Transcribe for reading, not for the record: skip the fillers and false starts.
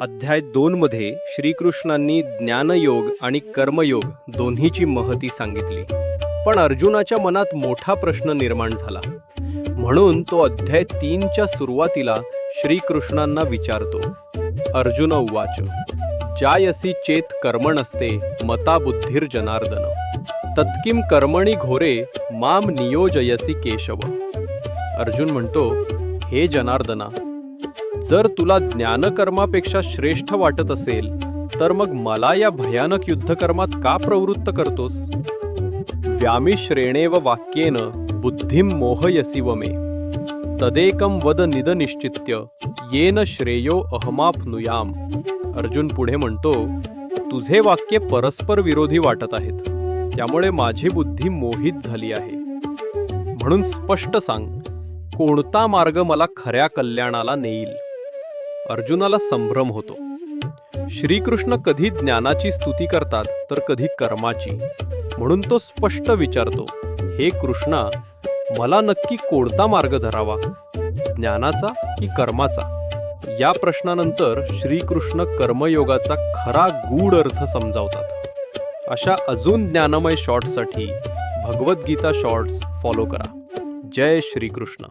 अध्याय 2 मध्ये श्रीकृष्णांनी ज्ञानयोग आणि कर्मयोग दोन्हीची महती सांगितली. पण अर्जुनाच्या मनात मोठा प्रश्न निर्माण झाला. म्हणून तो अध्याय 3च्या सुरुवातीला श्रीकृष्णांना विचारतो. अर्जुन उवाच जायसी चेत कर्मणस्ते मता बुद्धिर जनार्दन तत्किम कर्मणी घोरे माम नियोजयसी केशव. अर्जुन म्हणतो, हे जनार्दना, जर तुला ज्ञानकर्मापेक्षा श्रेष्ठ वाटत असेल तर मग मला या भयानक युद्धकर्मात का प्रवृत्त करतोस? व्यामिश्रेणेव वाक्येन बुद्धिम मोहयसी वमे तदेकम वद निदनिश्चित्य येन श्रेयो अहमाप्नुयाम. अर्जुन पुढे म्हणतो, तुझे वाक्य परस्पर विरोधी वाटत आहेत, त्यामुळे माझी बुद्धी मोहित झाली आहे. म्हणून स्पष्ट सांग, कोणता मार्ग मला खऱ्या कल्याणाला नेईल? अर्जुनाला संभ्रम होतो. श्रीकृष्ण कधी ज्ञानाची स्तुती करतात तर कधी कर्माची. म्हणून तो स्पष्ट विचारतो, हे कृष्णा, मला नक्की कोणता मार्ग धरावा, ज्ञानाचा की कर्माचा? या प्रश्नानंतर श्रीकृष्ण कर्मयोगाचा खरा गूढ अर्थ समजावतात. अशा अजून ज्ञानमय शॉर्ट्ससाठी भगवद्गीता शॉर्ट्स फॉलो करा. जय श्रीकृष्ण.